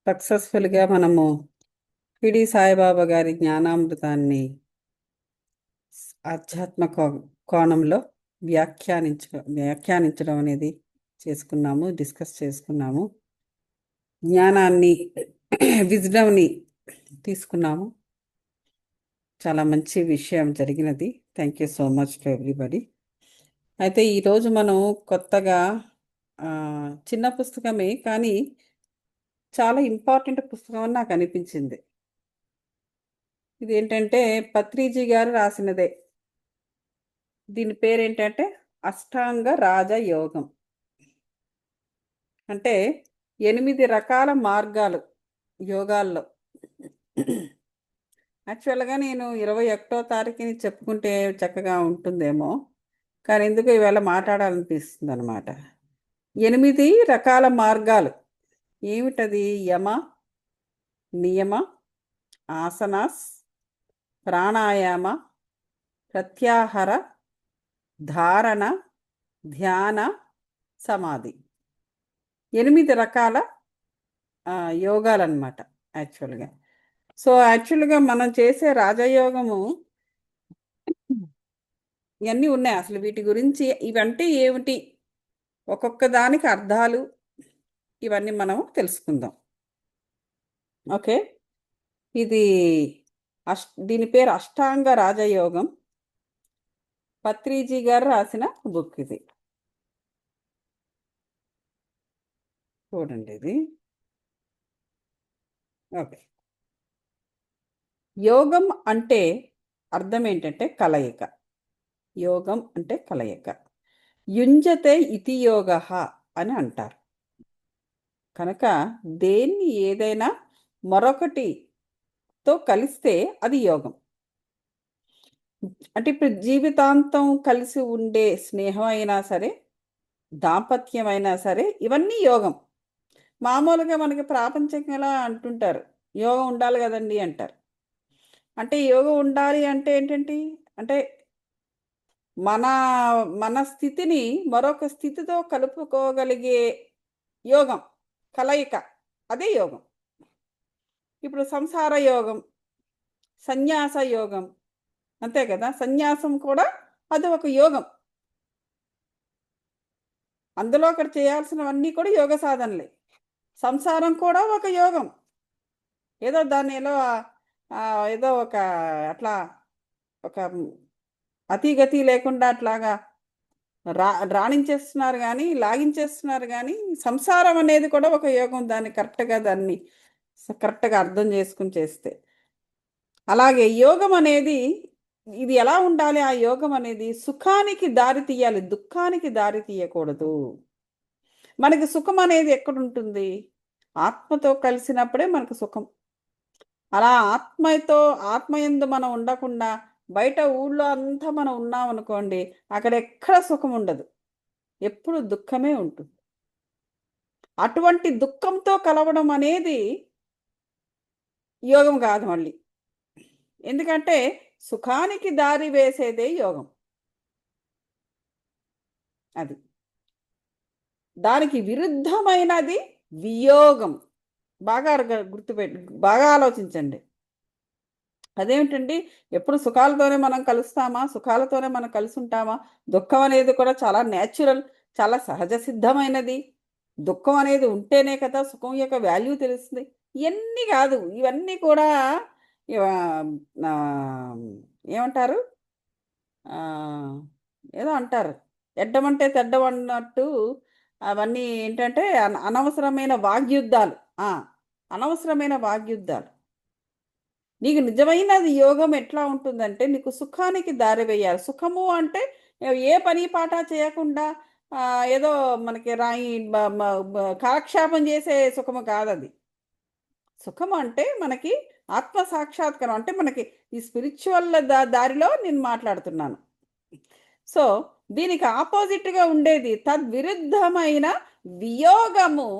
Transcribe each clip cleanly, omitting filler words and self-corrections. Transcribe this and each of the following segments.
సక్సెస్ఫుల్గా మనము షిరిడి సాయిబాబా గారి జ్ఞానామృతాన్ని ఆధ్యాత్మ కోణంలో వ్యాఖ్యానించడం అనేది డిస్కస్ చేసుకున్నాము. జ్ఞానాన్ని విజ్డమ్ని తీసుకున్నాము. చాలా మంచి విషయం జరిగినది. Thank you so much to everybody. అయితే ఈరోజు మనం కొత్తగా చిన్న పుస్తకమే కానీ చాలా ఇంపార్టెంట్ పుస్తకం అని నాకు అనిపించింది. ఇదేంటంటే పత్రిజీ గారు రాసినదే. దీని పేరేంటంటే అష్టాంగ రాజయోగం. అంటే 8 రకాల మార్గాలు యోగాల్లో. యాక్చువల్గా నేను 21వ తారీఖుని చెప్పుకుంటే చక్కగా ఉంటుందేమో, కానీ ఎందుకు ఈవేళ మాట్లాడాలనిపిస్తుంది అనమాట. 8 రకాల మార్గాలు ఏమిటది? యమ, నియమ, ఆసనాస్, ప్రాణాయామ, ప్రత్యాహార, ధారణ, ధ్యాన, సమాధి. 8 రకాల యోగాలు అన్నమాట యాక్చువల్గా. సో యాక్చువల్గా మనం చేసే రాజయోగము ఇవన్నీ ఉన్నాయి. అసలు వీటి గురించి ఇవంటే ఏమిటి, ఒక్కొక్క దానికి అర్థాలు, ఇవన్నీ మనం తెలుసుకుందాం. ఓకే, ఇది దీని పేరు అష్టాంగ రాజయోగం. పత్రిజీ గారు రాసిన బుక్ ఇది. చూడండి ఇది. ఓకే, యోగం అంటే అర్థం ఏంటంటే కలయిక. యోగం అంటే కలయిక. యుంజతే ఇతి యోగ అని అంటారు. కనుక దేన్ని ఏదైనా మరొకటితో కలిస్తే అది యోగం. అంటే ఇప్పుడు జీవితాంతం కలిసి ఉండే స్నేహం అయినా సరే, దాంపత్యం అయినా సరే, ఇవన్నీ యోగం. మామూలుగా మనకి ప్రాపంచికంగా అంటుంటారు యోగం ఉండాలి కదండి అంటారు. అంటే యోగం ఉండాలి అంటే ఏంటంటే అంటే మన మన స్థితిని మరొక స్థితితో కలుపుకోగలిగే యోగం, కలయిక, అదే యోగం. ఇప్పుడు సంసార యోగం, సన్యాస యోగం, అంతే కదా. సన్యాసం కూడా అది ఒక యోగం. అందులో అక్కడ చేయాల్సినవన్నీ కూడా యోగ సాధనలే. సంసారం కూడా ఒక యోగం. ఏదో దాన్ని ఏదో ఒక అట్లా ఒక అతిగతి లేకుండా అట్లాగా రాణించేస్తున్నారు కానీ, లాగించేస్తున్నారు కానీ, సంసారం అనేది కూడా ఒక యోగం. దాన్ని కరెక్ట్గా అర్థం చేసుకుని చేస్తే. అలాగే యోగం అనేది ఇది ఎలా ఉండాలి? ఆ యోగం అనేది సుఖానికి దారి తీయాలి, దుఃఖానికి దారి తీయకూడదు. మనకి సుఖం అనేది ఎక్కడుంటుంది? ఆత్మతో కలిసినప్పుడే మనకు సుఖం. అలా ఆత్మయందు మనం ఉండకుండా బయట ఊళ్ళో అంతా మనం ఉన్నాం అనుకోండి, అక్కడ ఎక్కడ సుఖం ఉండదు, ఎప్పుడు దుఃఖమే ఉంటుంది. అటువంటి దుఃఖంతో కలవడం అనేది యోగం కాదు మళ్ళీ. ఎందుకంటే సుఖానికి దారి వేసేదే యోగం. అది దానికి విరుద్ధమైనది వియోగం. బాగా బాగా ఆలోచించండి. అదేమిటండి, ఎప్పుడు సుఖాలతోనే మనం కలుస్తామా? సుఖాలతోనే మనం కలిసి ఉంటామా? దుఃఖం అనేది కూడా చాలా న్యాచురల్, చాలా సహజ సిద్ధమైనది. దుఃఖం అనేది ఉంటేనే కదా సుఖం యొక్క వాల్యూ తెలుస్తుంది. ఇవన్నీ కాదు, ఇవన్నీ కూడా ఏమంటారు, ఏదో అంటారు, ఎడ్డమంటే తెడ్డం అన్నట్టు. అవన్నీ ఏంటంటే అనవసరమైన వాగ్యుద్ధాలు. అనవసరమైన వాగ్యుద్ధాలు. నీకు నిజమైనది యోగం ఎట్లా ఉంటుందంటే నీకు సుఖానికి దారి వేయాలి. సుఖము అంటే ఏ పని పాట చేయకుండా ఏదో మనకి కాలక్షేపం చేసే సుఖము కాదది. సుఖం అంటే మనకి ఆత్మ సాక్షాత్కారం. అంటే మనకి ఈ స్పిరిచువల్ దారిలో నేను మాట్లాడుతున్నాను. సో దీనికి ఆపోజిట్గా ఉండేది తద్విరుద్ధమైన వియోగము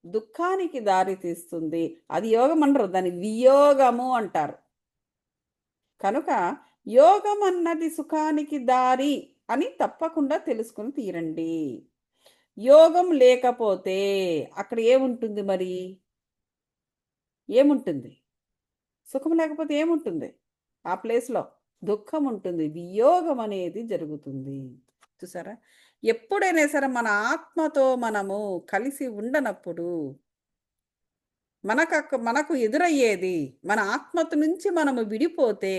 దుఃఖానికి దారి తీస్తుంది. అది యోగం అనరు, దాని వియోగము అంటారు. కనుక యోగం అన్నది సుఖానికి దారి అని తప్పకుండా తెలుసుకుని తీరండి. యోగం లేకపోతే అక్కడ ఏముంటుంది మరి? ఏముంటుంది? సుఖం లేకపోతే ఏముంటుంది? ఆ ప్లేస్‌లో దుఃఖం ఉంటుంది. వియోగం అనేది జరుగుతుంది. చూసారా? ఎప్పుడైనా సరే మన ఆత్మతో మనము కలిసి ఉండనప్పుడు మనకు ఎదురయ్యేది మన ఆత్మత నుంచి మనము విడిపోతే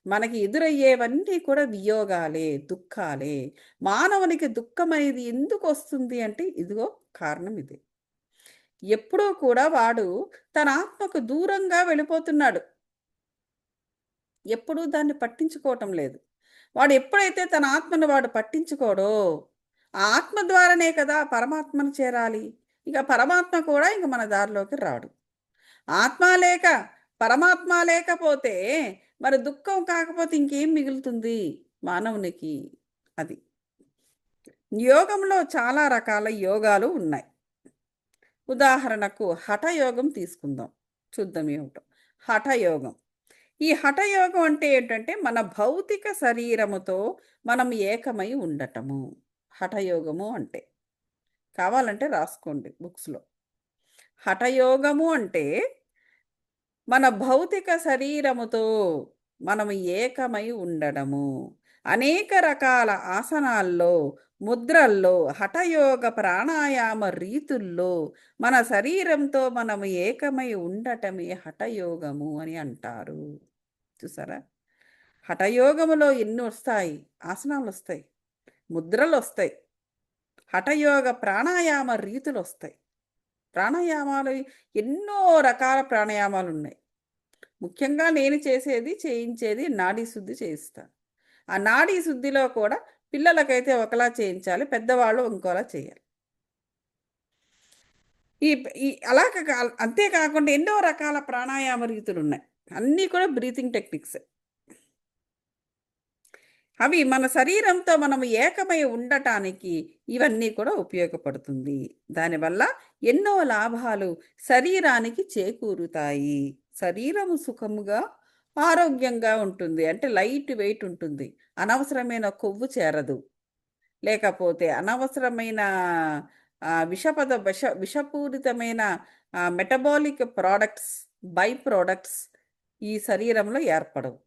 మనకి ఎదురయ్యేవన్నీ కూడా వియోగాలే, దుఃఖాలే. మానవునికి దుఃఖమనేది ఎందుకొస్తుంది అంటే ఇదిగో కారణం ఇదే. ఎప్పుడూ కూడా వాడు తన ఆత్మకు దూరంగా వెళ్ళిపోతున్నాడు. ఎప్పుడూ దాన్ని పట్టించుకోవటం లేదు. వాడు ఎప్పుడైతే తన ఆత్మను వాడు పట్టించుకోడో, ఆ ఆత్మ ద్వారానే కదా పరమాత్మను చేరాలి. ఇక పరమాత్మ కూడా ఇంక మన దారిలోకి రాడు. ఆత్మ లేక, పరమాత్మ లేకపోతే మరి దుఃఖం కాకపోతే ఇంకేం మిగులుతుంది మానవునికి? అది. యోగంలో చాలా రకాల యోగాలు ఉన్నాయి. ఉదాహరణకు హఠయోగం తీసుకుందాం. చూద్దాం ఏమిటో. హఠయోగం. ఈ హఠయోగం అంటే ఏంటంటే మన భౌతిక శరీరముతో మనం ఏకమై ఉండటము. హఠయోగము అంటే. కావాలంటే రాసుకోండి బుక్స్‌లో. హఠయోగము అంటే మన భౌతిక శరీరముతో మనము ఏకమై ఉండడము. అనేక రకాల ఆసనాల్లో, ముద్రల్లో, హఠయోగ ప్రాణాయామ రీతుల్లో మన శరీరంతో మనము ఏకమై ఉండటమే హఠయోగము అని అంటారు. చూసారా? హఠయోగములో ఎన్ని వస్తాయి? ఆసనాలొస్తాయి, ముద్రలొస్తాయి, హఠయోగ ప్రాణాయామ రీతులొస్తాయి. ప్రాణాయామాలు ఎన్నో రకాల ప్రాణాయామాలున్నాయి. ముఖ్యంగా నేను చేయించేది నాడీ శుద్ధి చేయిస్తాను. ఆ నాడీ శుద్ధిలో కూడా పిల్లలకైతే ఒకలా చేయించాలి, పెద్దవాళ్ళు ఇంకోలా చేయాలి. ఈ ఈ అలా అంతే కాకుండా ఎన్నో రకాల ప్రాణాయామ రీతులున్నాయి. అన్నీ కూడా బ్రీతింగ్ టెక్నిక్సే. అవి మన శరీరంతో మనం ఏకమై ఉండటానికి ఇవన్నీ కూడా ఉపయోగపడుతుంది. దానివల్ల ఎన్నో లాభాలు శరీరానికి చేకూరుతాయి. శరీరము సుఖముగా, ఆరోగ్యంగా ఉంటుంది. అంటే లైట్ వెయిట్ ఉంటుంది. అనవసరమైన కొవ్వు చేరదు. లేకపోతే అనవసరమైన విషపూరితమైన మెటబాలిక్ ప్రొడక్ట్స్, బై ప్రొడక్ట్స్ ఈ శరీరంలో ఏర్పడవు.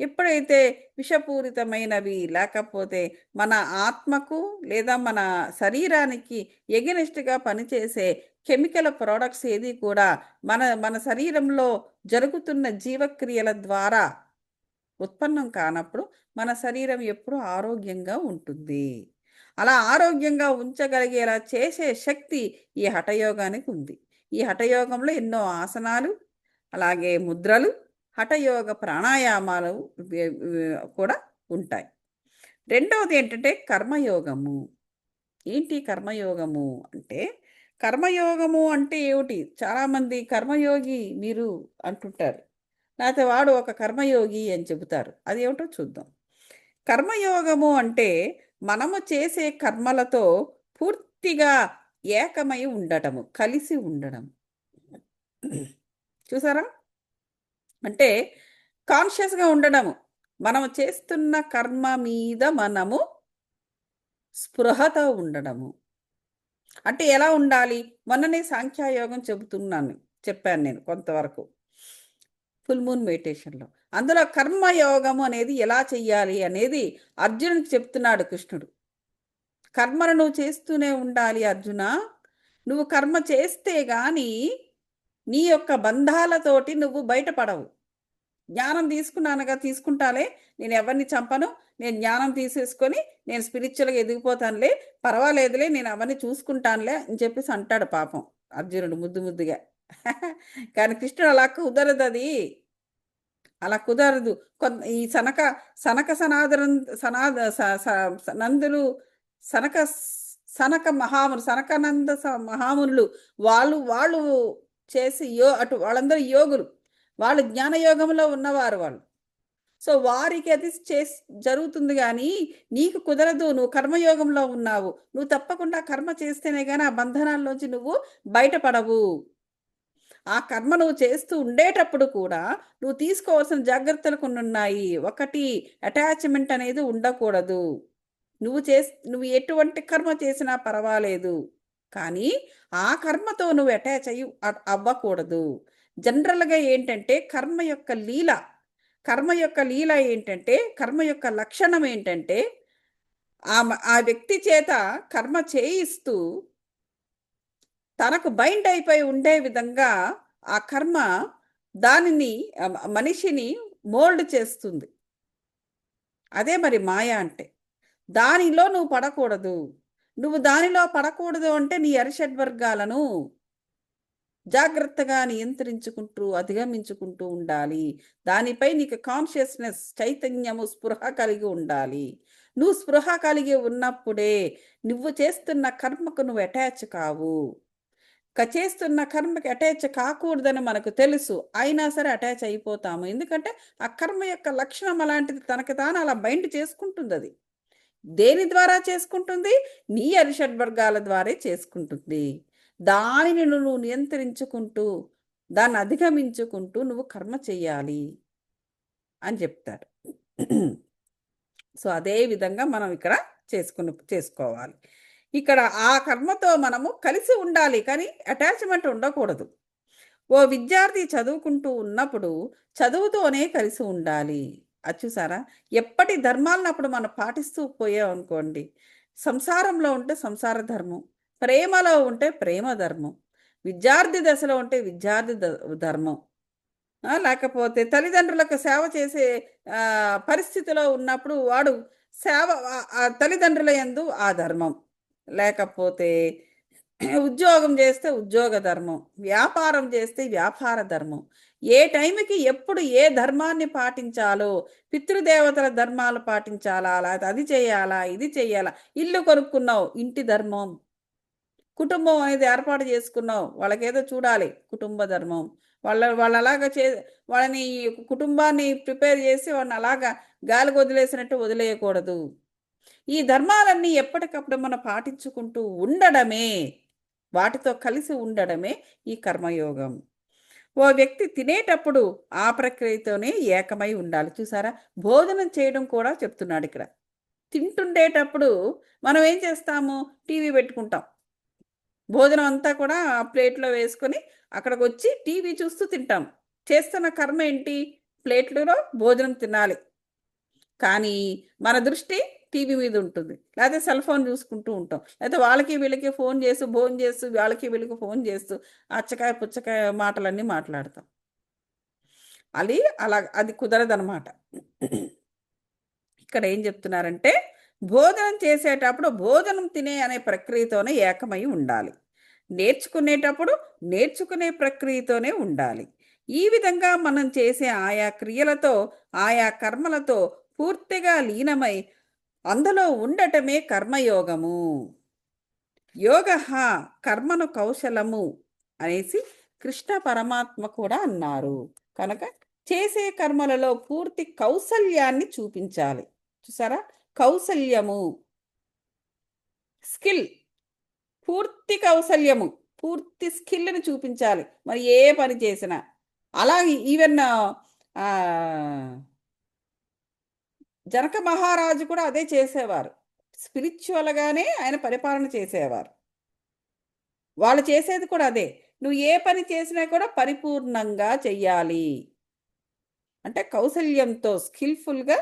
ఎప్పుడైతే విషపూరితమైనవి లేకపోతే మన ఆత్మకు లేదా మన శరీరానికి ఎగనెస్ట్‌గా పనిచేసే కెమికల్ ప్రొడక్ట్స్ ఏది కూడా మన మన శరీరంలో జరుగుతున్న జీవక్రియల ద్వారా ఉత్పన్నం కానప్పుడు మన శరీరం ఎప్పుడూ ఆరోగ్యంగా ఉంటుంది. అలా ఆరోగ్యంగా ఉంచగలిగేలా చేసే శక్తి ఈ హఠయోగానికి ఉంది. ఈ హఠయోగంలో ఎన్నో ఆసనాలు, అలాగే ముద్రలు, హఠయోగ ప్రాణాయామాలు కూడా ఉంటాయి. రెండవది ఏంటంటే కర్మయోగము. ఏంటి కర్మయోగము అంటే, కర్మయోగము అంటే ఏమిటి? చాలామంది కర్మయోగి మీరు అంటుంటారు. లేతే వాడు ఒక కర్మయోగి అని చెబుతారు. అదేమిటో చూద్దాం. కర్మయోగము అంటే మనము చేసే కర్మలతో పూర్తిగా ఏకమై ఉండటము, కలిసి ఉండడం. చూసారా? అంటే కాన్షియస్‌గా ఉండడము. మనము చేస్తున్న కర్మ మీద మనము స్పృహతో ఉండడము. అంటే ఎలా ఉండాలి? మొన్ననే సాంఖ్యయోగం చెప్పాను నేను కొంతవరకు. ఫుల్ మూన్ మెడిటేషన్‌లో. అందులో కర్మయోగము అనేది ఎలా చెయ్యాలి అనేది అర్జునుడికి చెప్తున్నాడు కృష్ణుడు. కర్మను నువ్వు చేస్తూనే ఉండాలి అర్జునా. నువ్వు కర్మ చేస్తే గాని నీ యొక్క బంధాలతోటి నువ్వు బయటపడవు. జ్ఞానం తీసుకుంటాలే, నేను ఎవరిని చంపను, నేను జ్ఞానం తీసేసుకొని నేను స్పిరిచువల్‌గా ఎదిగిపోతానులే, పర్వాలేదులే నేను అవన్నీ చూసుకుంటానులే అని చెప్పేసి అంటాడు పాపం అర్జునుడు ముద్దుగా. కానీ కృష్ణుడు అలా కుదరదది. అలా కుదరదు. ఈ సనక సనక సనాదరం సనాద స స స నందులు సనక సనక మహాములు సనకనంద మహామునులు వాళ్ళు వాళ్ళు చేసి అటు వాళ్ళందరూ యోగులు. వాళ్ళు జ్ఞానయోగంలో ఉన్నవారు వాళ్ళు. సో, వారికి అది జరుగుతుంది గానీ, నీకు కుదరదు. నువ్వు కర్మయోగంలో ఉన్నావు. నువ్వు తప్పకుండా కర్మ చేస్తేనే గాని ఆ బంధనాల్లోంచి నువ్వు బయటపడవు. ఆ కర్మ నువ్వు చేస్తూ ఉండేటప్పుడు కూడా నువ్వు తీసుకోవాల్సిన జాగ్రత్తలు కొన్నున్నాయి. ఒకటి అటాచ్‌మెంట్ అనేది ఉండకూడదు. నువ్వు ఎటువంటి కర్మ చేసినా పర్వాలేదు. కానీ ఆ కర్మతో నువ్వు అటాచ్ అవ్వకూడదు. జనరల్గా ఏంటంటే కర్మ యొక్క లీల ఏంటంటే, కర్మ యొక్క లక్షణం ఏంటంటే, ఆ వ్యక్తి చేత కర్మ చేయిస్తూ తనకు బైండ్ అయిపోయి ఉండే విధంగా ఆ కర్మ దానిని మనిషిని మోల్డ్ చేస్తుంది. అదే మరి మాయ అంటే. దానిలో నువ్వు పడకూడదు. నువ్వు దానిలో పడకూడదు అంటే నీ అరిషడ్వర్గాలను జాగ్రత్తగా నియంత్రించుకుంటూ అధిగమించుకుంటూ ఉండాలి. దానిపై నీకు కాన్షియస్నెస్, చైతన్యము, స్పృహ కలిగి ఉండాలి. నువ్వు స్పృహ కలిగి ఉన్నప్పుడే నువ్వు చేస్తున్న కర్మకు నువ్వు అటాచ్ కావు. చేస్తున్న కర్మకి అటాచ్ కాకూడదని మనకు తెలుసు. అయినా సరే అటాచ్ అయిపోతాము. ఎందుకంటే ఆ కర్మ యొక్క లక్షణం అలాంటిది. తనకి తాను అలా బైండ్ చేసుకుంటుంది అది. దేని ద్వారా చేసుకుంటుంది? నీ అరిషడ్వర్గాల ద్వారా చేసుకుంటుంది. దానిని నువ్వు నియంత్రించుకుంటూ దాన్ని అధిగమించుకుంటూ నువ్వు కర్మ చెయ్యాలి అని చెప్తారు. సో అదే విధంగా మనం ఇక్కడ చేసుకోవాలి. ఇక్కడ ఆ కర్మతో మనము కలిసి ఉండాలి, కానీ అటాచ్మెంట్ ఉండకూడదు. ఓ విద్యార్థి చదువుకుంటూ ఉన్నప్పుడు చదువుతోనే కలిసి ఉండాలి. అది చూసారా? ఎప్పటి ధర్మాలను అప్పుడు మనం పాటిస్తూ పోయామనుకోండి, సంసారంలో ఉంటే సంసార ధర్మం, ప్రేమలో ఉంటే ప్రేమ ధర్మం, విద్యార్థి దశలో ఉంటే విద్యార్థి ధర్మం, లేకపోతే తల్లిదండ్రులకు సేవ చేసే పరిస్థితిలో ఉన్నప్పుడు వాడు సేవ, తల్లిదండ్రుల యందు ఆ ధర్మం, లేకపోతే ఉద్యోగం చేస్తే ఉద్యోగ ధర్మం, వ్యాపారం చేస్తే వ్యాపార ధర్మం, ఏ టైంకి ఎప్పుడు ఏ ధర్మాన్ని పాటించాలో, పితృదేవతల ధర్మాలు పాటించాలా, లేకపోతే అది చేయాలా, ఇది చేయాలా, ఇల్లు కొనుక్కున్నావు ఇంటి ధర్మం, కుటుంబం అనేది ఏర్పాటు చేసుకున్నావు వాళ్ళకేదో చూడాలి కుటుంబ ధర్మం, వాళ్ళు అలాగా వాళ్ళని కుటుంబాన్ని ప్రిపేర్ చేసి వాళ్ళని అలాగా గాలికి వదిలేసినట్టు వదిలేయకూడదు. ఈ ధర్మాలన్నీ ఎప్పటికప్పుడు మనం పాటించుకుంటూ ఉండడమే, వాటితో కలిసి ఉండడమే ఈ కర్మయోగం. ఓ వ్యక్తి తినేటప్పుడు ఆ ప్రక్రియతోనే ఏకమై ఉండాలి. చూసారా? భోజనం చేయడం కూడా చెప్తున్నాడు ఇక్కడ. తింటుండేటప్పుడు మనం ఏం చేస్తాము? టీవీ పెట్టుకుంటాం. భోజనం అంతా కూడా ప్లేట్లో వేసుకొని అక్కడికి వచ్చి టీవీ చూస్తూ తింటాం. చేస్తున్న కర్మ ఏంటి? ప్లేట్లలో భోజనం తినాలి, కానీ మన దృష్టి టీవీ మీద ఉంటుంది, లేకపోతే సెల్ ఫోన్ చూసుకుంటూ ఉంటాం, లేకపోతే వాళ్ళకి వీళ్ళకి ఫోన్ చేస్తూ భోజనం చేస్తూ వాళ్ళకి వీళ్ళకి ఫోన్ చేస్తూ అచ్చకాయ పుచ్చకాయ మాటలన్నీ మాట్లాడతాం. అది కుదరదనమాట. ఇక్కడ ఏం చెప్తున్నారంటే, భోజనం చేసేటప్పుడు భోజనం తినే అనే ప్రక్రియతోనే ఏకమై ఉండాలి, నేర్చుకునేటప్పుడు నేర్చుకునే ప్రక్రియతోనే ఉండాలి. ఈ విధంగా మనం చేసే ఆయా క్రియలతో, ఆయా కర్మలతో పూర్తిగా లీనమై అందులో ఉండటమే కర్మయోగము. యోగ కర్మను కౌశలము అనేసి కృష్ణ పరమాత్మ కూడా అన్నారు. కనుక చేసే కర్మలలో పూర్తి కౌశల్యాన్ని చూపించాలి. చూసారా? కౌశల్యము, స్కిల్, పూర్తి కౌశల్యము, పూర్తి స్కిల్ని చూపించాలి మరి ఏ పని చేసినా. అలాగే ఈవెన్ జనక మహారాజు కూడా అదే చేసేవారు. స్పిరిచువల్గానే ఆయన పరిపాలన చేసేవారు. వాళ్ళు చేసేది కూడా అదే. నువ్వు ఏ పని చేసినా కూడా పరిపూర్ణంగా చెయ్యాలి అంటే కౌశల్యంతో, స్కిల్ఫుల్గా,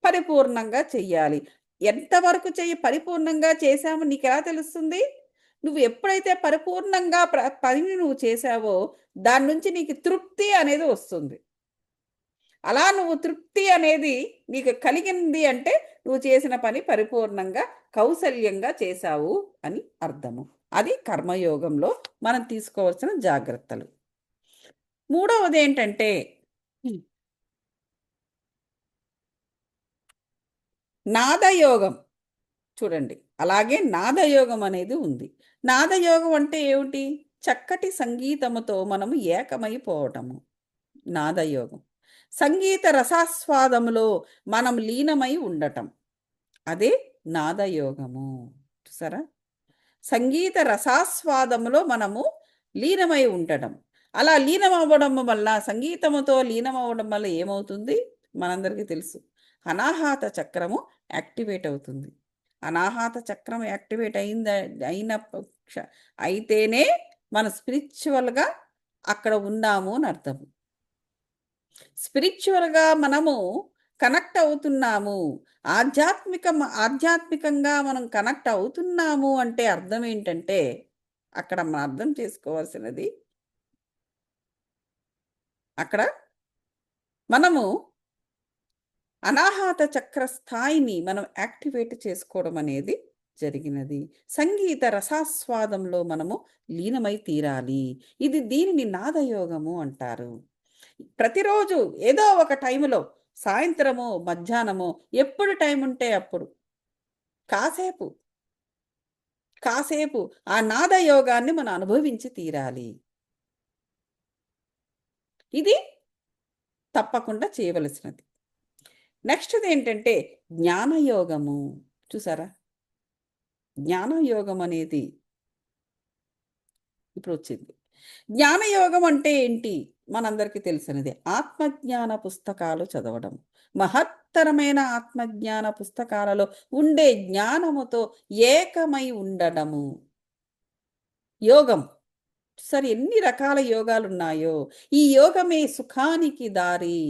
పరిపూర్ణంగా చెయ్యాలి. ఎంతవరకు పరిపూర్ణంగా చేశామో నీకు ఎలా తెలుస్తుంది? నువ్వు ఎప్పుడైతే పరిపూర్ణంగా పనిని నువ్వు చేసావో దాని నుంచి నీకు తృప్తి అనేది వస్తుంది. అలా నువ్వు తృప్తి అనేది నీకు కలిగింది అంటే నువ్వు చేసిన పని పరిపూర్ణంగా కౌశల్యంగా చేశావు అని అర్థము. అది కర్మయోగంలో మనం తీసుకోవాల్సిన జాగ్రత్తలు. మూడవది ఏంటంటే నాదయోగం. చూడండి, అలాగే నాదయోగం అనేది ఉంది. నాదయోగం అంటే ఏమిటి? చక్కటి సంగీతముతో మనము ఏకమైపోవటము నాదయోగం. సంగీత రసాస్వాదములో మనం లీనమై ఉండటం, అదే నాదయోగము. చూసారా? సంగీత రసాస్వాదములో మనము లీనమై ఉండటం. అలా లీనమవ్వడం వల్ల, సంగీతముతో లీనమవ్వడం వల్ల ఏమవుతుంది? మనందరికీ తెలుసు, అనాహత చక్రము యాక్టివేట్ అవుతుంది. అనాహత చక్రం యాక్టివేట్ అయిన అయితేనే మనం స్పిరిచువల్గా అక్కడ ఉన్నాము అని అర్థం. స్పిరిచువల్గా మనము కనెక్ట్ అవుతున్నాము, ఆధ్యాత్మికంగా మనం కనెక్ట్ అవుతున్నాము అంటే అర్థం ఏంటంటే, అక్కడ మనం అర్థం చేసుకోవాల్సినది, అక్కడ మనము అనాహత చక్ర స్థాయిని మనం యాక్టివేట్ చేసుకోవడం అనేది జరిగినది. సంగీత రసాస్వాదంలో మనము లీనమై తీరాలి. దీనిని నాదయోగము అంటారు. ప్రతిరోజు ఏదో ఒక టైములో, సాయంత్రమో మధ్యాహ్నమో, ఎప్పుడు టైం ఉంటే అప్పుడు కాసేపు కాసేపు ఆ నాదయోగాన్ని మనం అనుభవించి తీరాలి. ఇది తప్పకుండా చేయవలసినది. నెక్స్ట్ది ఏంటంటే జ్ఞానయోగము. చూసారా, జ్ఞానయోగం అనేది ఇప్పుడు వచ్చింది. జ్ఞానయోగం అంటే ఏంటి? మనందరికీ తెలిసినదే. ఆత్మజ్ఞాన పుస్తకాలు చదవడం, మహత్తరమైన ఆత్మజ్ఞాన పుస్తకాలలో ఉండే జ్ఞానముతో ఏకమై ఉండడము యోగం. సరే, ఎన్ని రకాల యోగాలు ఉన్నాయో, ఈ యోగమే సుఖానికి దారి.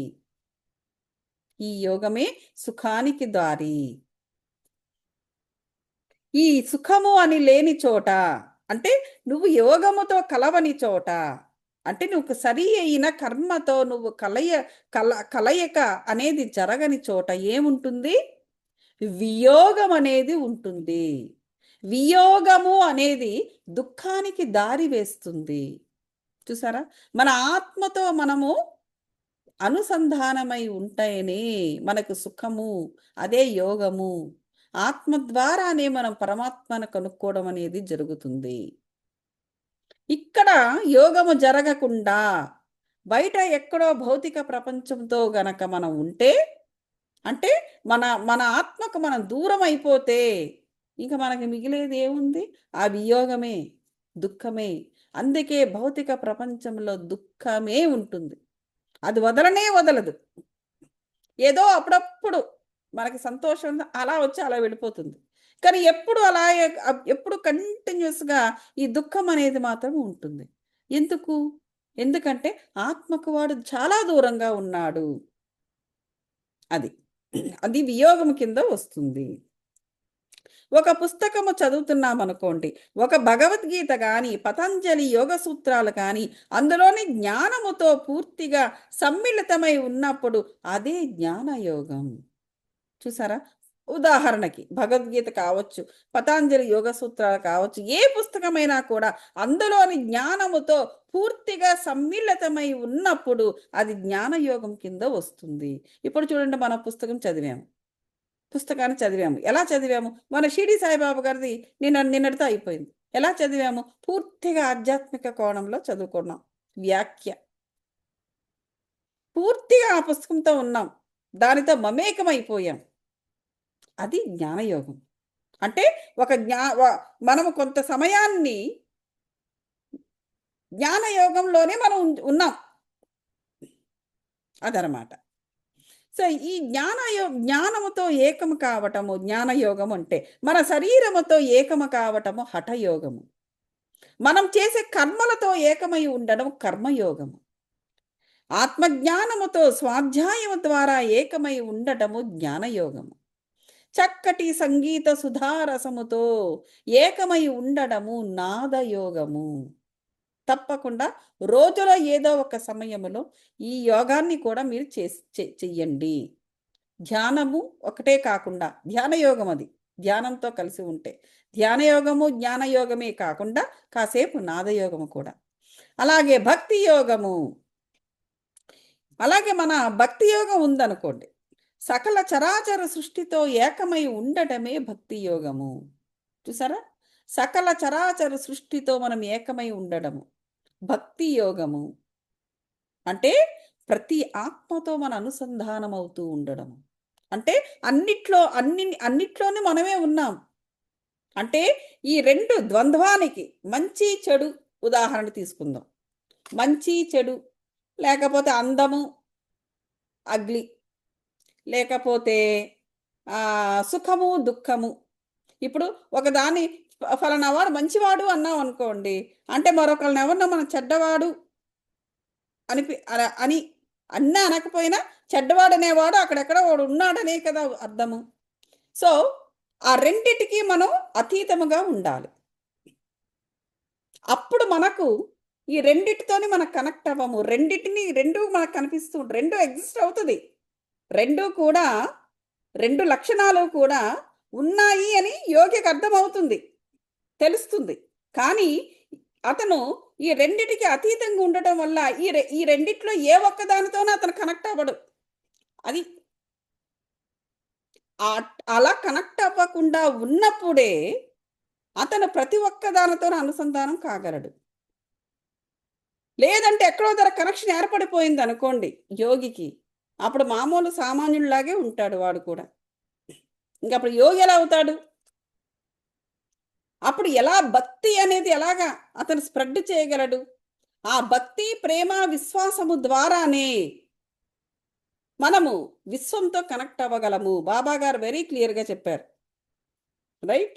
ఈ యోగమే సుఖానికి దారి. ఈ సుఖము అని లేని చోట, అంటే నువ్వు యోగముతో కలవని చోట, అంటే నువ్వు సరి అయిన కర్మతో నువ్వు కలయిక అనేది జరగని చోట ఏముంటుంది? వియోగం అనేది ఉంటుంది. వియోగము అనేది దుఃఖానికి దారి వేస్తుంది. చూసారా, మన ఆత్మతో మనము అనుసంధానమై ఉంటేనే మనకు సుఖము, అదే యోగము. ఆత్మ ద్వారానే మనం పరమాత్మను కనుక్కోవడం అనేది జరుగుతుంది. ఇక్కడ యోగము జరగకుండా బయట ఎక్కడో భౌతిక ప్రపంచంతో గనక మనం ఉంటే, అంటే మన మన ఆత్మకు మనం దూరం అయిపోతే ఇంకా మనకి మిగిలేది ఏముంది? ఆ వియోగమే, దుఃఖమే. అందుకే భౌతిక ప్రపంచంలో దుఃఖమే ఉంటుంది. అది వదలనే వదలదు. ఏదో అప్పుడప్పుడు మనకి సంతోషం అలా వచ్చి అలా వెళ్ళిపోతుంది. కానీ ఎప్పుడు అలాగే ఎప్పుడు కంటిన్యూస్‌గా ఈ దుఃఖం అనేది మాత్రం ఉంటుంది. ఎందుకు? ఎందుకంటే ఆత్మకు వాడు చాలా దూరంగా ఉన్నాడు. అది. అది వియోగం కింద వస్తుంది. ఒక పుస్తకము చదువుతున్నామనుకోండి, ఒక భగవద్గీత గాని, పతంజలి యోగ సూత్రాలు కానీ, అందులోని జ్ఞానముతో పూర్తిగా సమ్మిళితమై ఉన్నప్పుడు అదే జ్ఞానయోగం. చూసారా, ఉదాహరణకి భగవద్గీత కావచ్చు, పతాంజలి యోగ సూత్రాలు కావచ్చు, ఏ పుస్తకమైనా కూడా అందులోని జ్ఞానముతో పూర్తిగా సమ్మిళితమై ఉన్నప్పుడు అది జ్ఞానయోగం కింద వస్తుంది. ఇప్పుడు చూడండి, మన పుస్తకాన్ని చదివాము. ఎలా చదివాము? మన షిరిడి సాయిబాబా గారిది నిన్నటితో అయిపోయింది. ఎలా చదివాము? పూర్తిగా ఆధ్యాత్మిక కోణంలో చదువుకున్నాం. వ్యాఖ్య పూర్తిగా ఆ పుస్తకంతో ఉన్నాం, దానితో మమేకమైపోయాం. అది జ్ఞానయోగం. అంటే ఒక మనము కొంత సమయాన్ని జ్ఞానయోగంలోనే మనం ఉన్నాం. అదనమాట. సో ఈ జ్ఞానముతో ఏకము కావటము జ్ఞానయోగం అంటే, మన శరీరముతో ఏకము కావటము హఠయోగము, మనం చేసే కర్మలతో ఏకమై ఉండడం కర్మయోగము, ఆత్మజ్ఞానముతో స్వాధ్యాయము ద్వారా ఏకమై ఉండటము జ్ఞానయోగము, చక్కటి సంగీత సుధారసముతో ఏకమై ఉండడము నాదయోగము. తప్పకుండా రోజులో ఏదో ఒక సమయంలో ఈ యోగాన్ని కూడా మీరు చెయ్యండి. ధ్యానము ఒకటే కాకుండా ధ్యానయోగం, అది ధ్యానంతో కలిసి ఉంటే ధ్యానయోగము జ్ఞానయోగమే కాకుండా కాసేపు నాదయోగము కూడా. అలాగే భక్తి యోగము, అలాగే మన భక్తి యోగం ఉందనుకోండి, సకల చరాచర సృష్టితో ఏకమై ఉండటమే భక్తి యోగము. చూసారా, సకల చరాచర సృష్టితో మనం ఏకమై ఉండడము భక్తి యోగము. అంటే ప్రతి ఆత్మతో మన అనుసంధానం అవుతూ ఉండడం, అంటే అన్నిట్లోనే మనమే ఉన్నాం. అంటే ఈ రెండు ద్వంద్వానికి, మంచి చెడు ఉదాహరణ తీసుకుందాం. మంచి చెడు, లేకపోతే అందము అగ్లి, లేకపోతే సుఖము దుఃఖము. ఇప్పుడు ఒకదాన్ని ఫలానా వాడు మంచివాడు అన్నాం అనుకోండి, అంటే మరొకరిని ఎవరినో మనం చెడ్డవాడు అని అన్నా అనకపోయినా చెడ్డవాడు అనేవాడు అక్కడెక్కడ వాడు ఉన్నాడనే కదా అర్థము. సో ఆ రెండిటికి మనం అతీతముగా ఉండాలి. అప్పుడు మనకు ఈ రెండిటితోని మనం కనెక్ట్ అవ్వము. రెండు మనకు కనిపిస్తూ రెండు ఎగ్జిస్ట్ అవుతుంది. రెండు కూడా, రెండు లక్షణాలు కూడా ఉన్నాయి అని యోగికి అర్థమవుతుంది, తెలుస్తుంది. కానీ అతను ఈ రెండిటికి అతీతంగా ఉండటం వల్ల ఈ రెండిట్లో ఏ ఒక్కదానితోనూ అతను కనెక్ట్ అవ్వడు. అది అలా కనెక్ట్ అవ్వకుండా ఉన్నప్పుడే అతను ప్రతి ఒక్కదానితో అనుసంధానం కాగలడు. లేదంటే ఎక్కడో ధర కనెక్షన్ ఏర్పడిపోయింది అనుకోండి యోగికి, అప్పుడు మామూలు సామాన్యుడిలాగే ఉంటాడు వాడు కూడా. ఇంకప్పుడు యోగి ఎలా అవుతాడు? అప్పుడు ఎలా భక్తి అనేది ఎలాగా అతను స్ప్రెడ్ చేయగలడు? ఆ భక్తి, ప్రేమ, విశ్వాసము ద్వారానే మనము విశ్వంతో కనెక్ట్ అవ్వగలము. బాబా గారు వెరీ క్లియర్గా చెప్పారు, రైట్?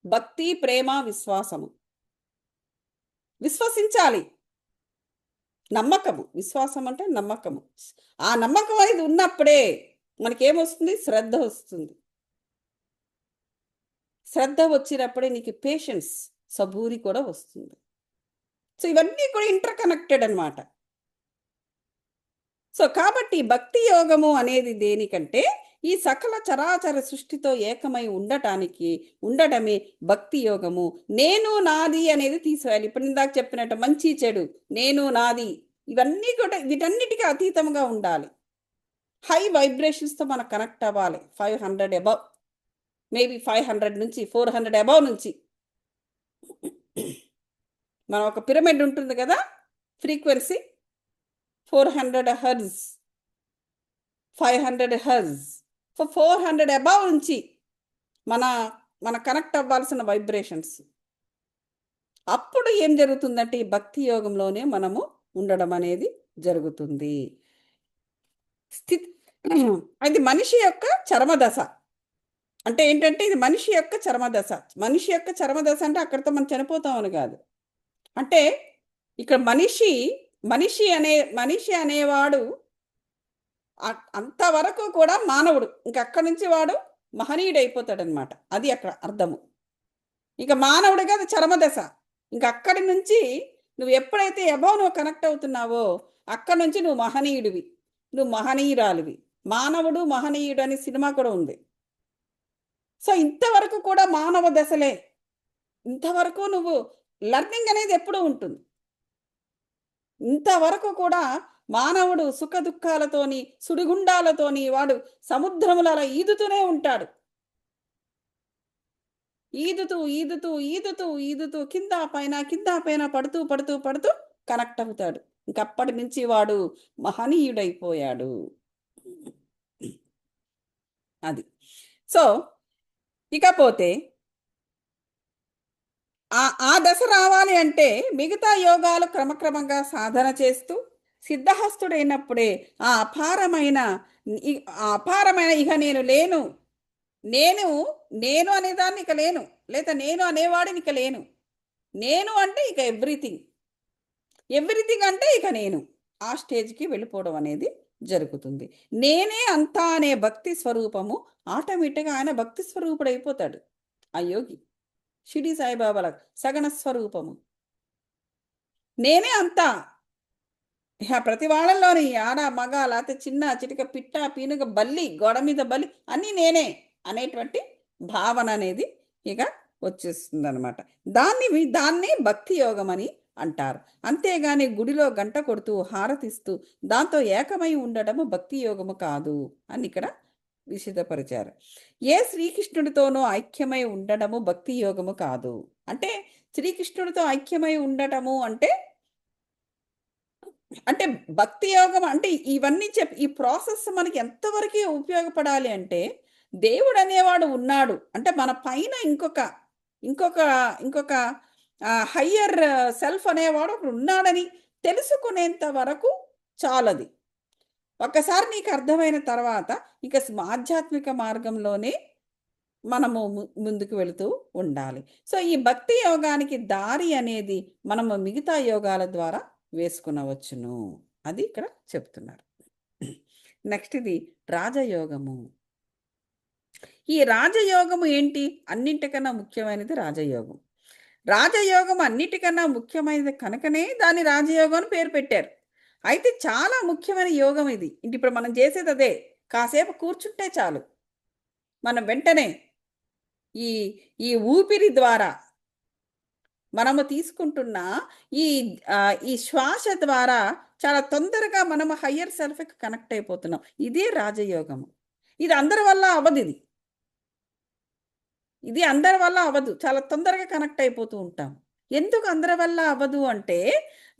భక్తి, ప్రేమ, విశ్వాసము. విశ్వసించాలి, నమ్మకము. విశ్వాసం అంటే నమ్మకము. ఆ నమ్మకం అనేది ఉన్నప్పుడే మనకేమొస్తుంది? శ్రద్ధ వస్తుంది. శ్రద్ధ వచ్చినప్పుడే నీకు పేషెన్స్, సబూరి కూడా వస్తుంది. సో ఇవన్నీ కూడా ఇంటర్ కనెక్టెడ్ అనమాట. సో కాబట్టి భక్తి యోగము అనేది దేనికంటే ఈ సకల చరాచర సృష్టితో ఏకమై ఉండటమే భక్తి యోగము. నేను నాది అనేది తీసివేయాలి. ఇప్పుడు ఇందాక చెప్పినట్టు మంచి చెడు, నేను నాది, ఇవన్నీ కూడా వీటన్నిటికీ అతీతంగా ఉండాలి. హై వైబ్రేషన్స్తో మనం కనెక్ట్ అవ్వాలి. 500 అబవ్, మేబీ 500 నుంచి 400 అబవ్ నుంచి. మనం ఒక పిరమిడ్ ఉంటుంది కదా, ఫ్రీక్వెన్సీ 400 హెర్ట్జ్, 500 హెర్ట్జ్. 400 అబవ్ నుంచి మన కనెక్ట్ అవ్వాల్సిన వైబ్రేషన్స్. అప్పుడు ఏం జరుగుతుందంటే ఈ భక్తి యోగంలోనే మనము ఉండడం అనేది జరుగుతుంది. అది మనిషి యొక్క చరమదశ. అంటే ఏంటంటే ఇది మనిషి యొక్క చరమదశ. మనిషి యొక్క చరమదశ అంటే అక్కడితో మనం చనిపోతామని కాదు. అంటే ఇక్కడ మనిషి అనేవాడు అంతవరకు కూడా మానవుడు. ఇంకక్కడి నుంచి వాడు మహనీయుడు అయిపోతాడనమాట. అది అక్కడ అర్థము. ఇక మానవుడిగా అది చరమదశ. ఇంకక్కడి నుంచి నువ్వు ఎప్పుడైతే నువ్వు కనెక్ట్ అవుతున్నావో అక్కడి నుంచి నువ్వు మహనీయుడివి, నువ్వు మహనీయురాలివి. మానవుడు మహనీయుడు అనే సినిమా కూడా ఉంది. సో ఇంతవరకు కూడా మానవ దశలే. ఇంతవరకు నువ్వు లర్నింగ్ అనేది ఎప్పుడూ ఉంటుంది. ఇంతవరకు కూడా మానవుడు సుఖ దుఃఖాలతోని, సుడిగుండాలతోని వాడు సముద్రములలో ఈదుతూనే ఉంటాడు. ఈదుతూ కింద పైన పడుతూ కనెక్ట్ అవుతాడు. ఇంకప్పటి నుంచి వాడు మహనీయుడైపోయాడు. అది. సో ఇకపోతే ఆ దశ రావాలి అంటే మిగతా యోగాలు క్రమక్రమంగా సాధన చేస్తూ సిద్ధహస్తుడైనప్పుడే ఆ అపారమైన ఇక నేను అనేదాన్ని ఇక లేను, లేదా నేను అనేవాడిని ఇక లేను. నేను అంటే ఇక ఎవ్రీథింగ్ అంటే ఇక నేను ఆ స్టేజ్కి వెళ్ళిపోవడం అనేది జరుగుతుంది. నేనే అంతా అనే భక్తి స్వరూపము ఆటోమేటిక్గా ఆయన భక్తి స్వరూపుడు అయిపోతాడు ఆ యోగి. షిరిడి సాయిబాబాల సగణ స్వరూపము నేనే అంతా. ప్రతి వాళ్ళలోని ఆడ మగ, లేకపోతే చిన్న చిటిక, పిట్ట, పీనుగ, బల్లి, గోడ మీద బల్లి అన్నీ నేనే అనేటువంటి భావన అనేది ఇక వచ్చేస్తుంది అనమాట. దాన్ని భక్తి యోగం అని అంటారు. అంతేగాని గుడిలో గంట కొడుతూ హారతిస్తూ దాంతో ఏకమై ఉండటము భక్తి యోగము కాదు అని ఇక్కడ విశదపరిచారు. ఏ శ్రీకృష్ణుడితోనూ ఐక్యమై ఉండటము భక్తి యోగము కాదు. అంటే శ్రీకృష్ణుడితో ఐక్యమై ఉండటము అంటే భక్తి యోగం అంటే ఇవన్నీ ఈ ప్రాసెస్ మనకి ఎంతవరకు ఉపయోగపడాలి అంటే దేవుడు అనేవాడు ఉన్నాడు అంటే మన పైన ఇంకొక హయ్యర్ సెల్ఫ్ అనేవాడు ఒకడు ఉన్నాడని తెలుసుకునేంత వరకు చాలది. ఒక్కసారి నీకు అర్థమైన తర్వాత ఇక ఆధ్యాత్మిక మార్గంలోనే మనము ముందుకు వెళుతూ ఉండాలి. సో, ఈ భక్తి యోగానికి దారి అనేది మనము మిగతా యోగాల ద్వారా వేసుకునవచ్చును. అది ఇక్కడ చెప్తున్నారు. నెక్స్ట్ ఇది రాజయోగము. ఈ రాజయోగము ఏంటి? అన్నింటికన్నా ముఖ్యమైనది రాజయోగం. రాజయోగం అన్నిటికన్నా ముఖ్యమైనది కనుకనే దాన్ని రాజయోగం అని పేరు పెట్టారు. అయితే చాలా ముఖ్యమైన యోగం ఇది. ఇప్పుడు మనం చేసేది అదే. కాసేపు కూర్చుంటే చాలు. మనం వెంటనే ఈ ఈ ఊపిరి ద్వారా మనము తీసుకుంటున్న ఈ ఈ శ్వాస ద్వారా చాలా తొందరగా మనము హయ్యర్ సెల్ఫ్‌కి కనెక్ట్ అయిపోతున్నాం. ఇదే రాజయోగము. ఇది అందరి వల్ల అవ్వదు ఇది. ఇది అందరి వల్ల అవ్వదు. చాలా తొందరగా కనెక్ట్ అయిపోతూ ఉంటాం. ఎందుకు అందరి వల్ల అవ్వదు అంటే,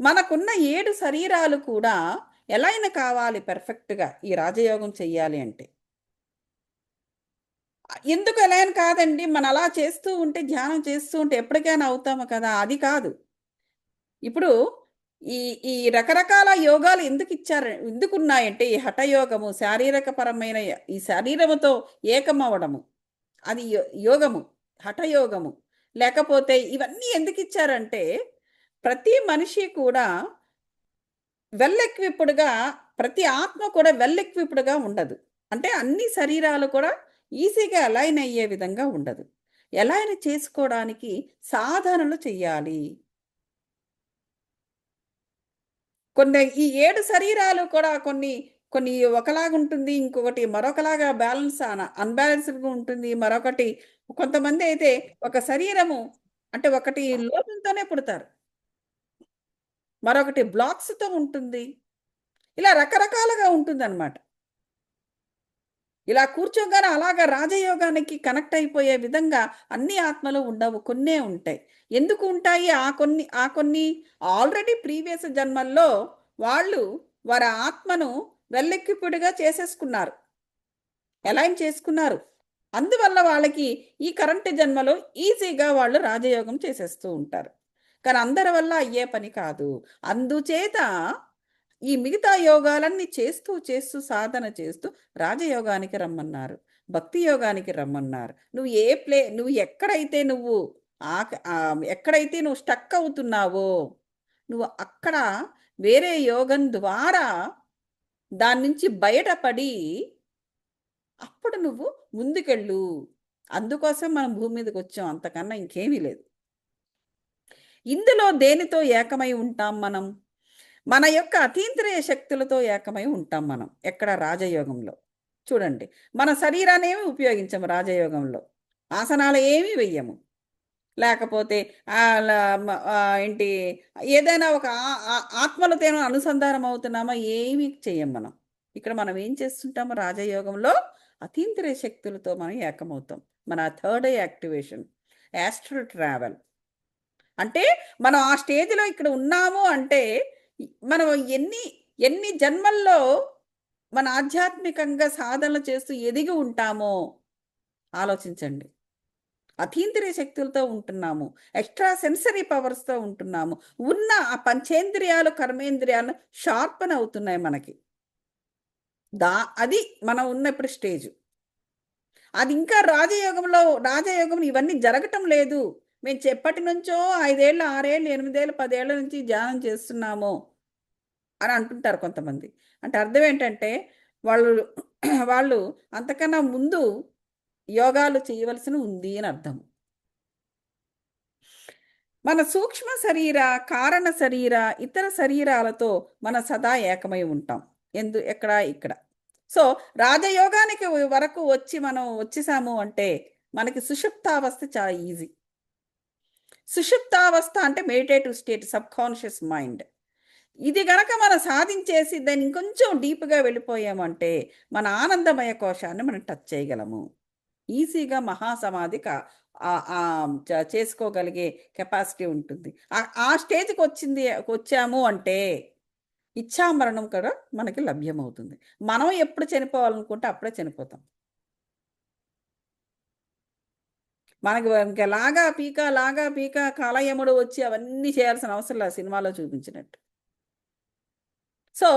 మనకున్న 7 శరీరాలు కూడా ఎలైన్ కావాలి పర్ఫెక్ట్‌గా ఈ రాజయోగం చెయ్యాలి అంటే. ఎందుకు ఎలైన్ కాదండి? మనం అలా చేస్తూ ఉంటే, ధ్యానం చేస్తూ ఉంటే ఎప్పటికైనా అవుతాము కదా! అది కాదు. ఇప్పుడు ఈ ఈ రకరకాల యోగాలు ఎందుకున్నాయంటే, ఈ హఠయోగము, శారీరకపరమైన ఈ శరీరముతో ఏకమవ్వడము. అది యోగము. హఠయోగము. లేకపోతే ఇవన్నీ ఎందుకిచ్చారంటే, ప్రతి మనిషి కూడా వెల్ ఎక్విప్డ్‌గా, ప్రతి ఆత్మ కూడా వెల్ ఎక్విప్డ్‌గా ఉండదు. అంటే అన్ని శరీరాలు కూడా ఈజీగా అలైన్ అయ్యే విధంగా ఉండదు. అలైన్ చేసుకోవడానికి సాధనలు చెయ్యాలి. ఈ 7 శరీరాలు కూడా కొన్ని కొన్ని ఒకలాగుంటుంది. ఇంకొకటి మరొకలాగా అన్‌బాలెన్స్‌డ్‌గా ఉంటుంది. మరొకటి కొంతమంది అయితే ఒక శరీరము అంటే ఒకటి లోపంతోనే పుడతారు. మరొకటి బ్లాక్స్‌తో ఉంటుంది. ఇలా రకరకాలుగా ఉంటుందనమాట. ఇలా కూర్చోగానే అలాగా రాజయోగానికి కనెక్ట్ అయిపోయే విధంగా అన్ని ఆత్మలు ఉండవు. కొన్నే ఉంటాయి. ఎందుకు ఉంటాయి? ఆ కొన్ని ఆల్రెడీ ప్రీవియస్ జన్మల్లో వాళ్ళు వారి ఆత్మను వెల్ ఎక్విప్డ్‌గా చేసేసుకున్నారు. అలైన్ చేసుకున్నారు. అందువల్ల వాళ్ళకి ఈ కరెంట్ జన్మలో ఈజీగా వాళ్ళు రాజయోగం చేసేస్తూ ఉంటారు. కానీ అందరి వల్ల అయ్యే పని కాదు. అందుచేత ఈ మిగతా యోగాలన్నీ చేస్తూ, చేస్తూ సాధన చేస్తూ రాజయోగానికి రమ్మన్నారు. భక్తి యోగానికి రమ్మన్నారు. నువ్వు ఎక్కడైతే ఎక్కడైతే నువ్వు స్టక్ అవుతున్నావో, నువ్వు అక్కడ వేరే యోగం ద్వారా దాని నుంచి బయటపడి అప్పుడు నువ్వు ముందుకెళ్ళు. అందుకోసం మనం భూమి మీదకొచ్చాం. అంతకన్నా ఇంకేమీ లేదు. ఇందులో దేనితో ఏకమై ఉంటాం మనం? మన యొక్క అతీంద్రియ శక్తులతో ఏకమై ఉంటాం మనం. ఎక్కడ? రాజయోగంలో. చూడండి. మన శరీరాన్నేమి ఉపయోగించము రాజయోగంలో. ఆసనాలు ఏమీ వెయ్యము. లేకపోతే ఏంటి ఏదైనా ఒక ఆత్మలతోనో అనుసంధానం అవుతున్నామా? ఏమీ చెయ్యం మనం. ఇక్కడ మనం ఏం చేస్తుంటాము రాజయోగంలో? అతీంద్రియ శక్తులతో మనం ఏకమవుతాం. మన third eye activation, astral travel. అంటే మనం ఆ స్టేజ్‌లో ఇక్కడ ఉన్నాము అంటే, మనం ఎన్ని ఎన్ని జన్మల్లో మన ఆధ్యాత్మికంగా సాధనలు చేస్తూ ఎదిగి ఉంటామో ఆలోచించండి. అతీంద్రియ శక్తులతో ఉంటున్నాము. ఎక్స్‌ట్రా సెన్సరీ పవర్స్‌తో ఉంటున్నాము. ఉన్న ఆ పంచేంద్రియాలు, కర్మేంద్రియాలు షార్పెన్ అవుతున్నాయి మనకి. అది మనం ఉన్న ఇప్పుడు స్టేజు. అది ఇంకా రాజయోగంలో ఇవన్నీ జరగటం లేదు. మేము ఎప్పటినుంచో 5 ఏళ్ళు, 6 ఏళ్ళు, 8 ఏళ్ళు, 10 ఏళ్ల నుంచి ధ్యానం చేస్తున్నాము అని అంటుంటారు కొంతమంది. అంటే అర్థం ఏంటంటే వాళ్ళు వాళ్ళు అంతకన్నా ముందు యోగాలు చేయవలసి ఉంది అని అర్థం. మన సూక్ష్మ శరీర, కారణ శరీర, ఇతర శరీరాలతో మన సదా ఏకమై ఉంటాం. ఎక్కడ? ఇక్కడ. సో, రాజయోగానికి వరకు మనం వచ్చేసాము అంటే మనకి సుషుప్తావస్థ చాలా ఈజీ. సుషుప్తావస్థ అంటే మెడిటేటివ్ స్టేట్, సబ్‌కాన్షియస్ మైండ్. ఇది గనక మనం సాధించేసి దాన్ని ఇంకొంచెం డీప్‌గా వెళ్ళిపోయామంటే మన ఆనందమయ కోశాన్ని మనం టచ్ చేయగలము. ఈజీగా మహాసమాధి చేసుకోగలిగే కెపాసిటీ ఉంటుంది. ఆ వచ్చాము అంటే ఇచ్ఛామరణం కూడా మనకి లభ్యమవుతుంది. మనం ఎప్పుడు చనిపోవాలనుకుంటే అప్పుడే చనిపోతాం. మనకి ఇంక లాగా పీక కాలయముడు వచ్చి అవన్నీ చేయాల్సిన అవసరం లేదు సినిమాలో చూపించినట్టు. సో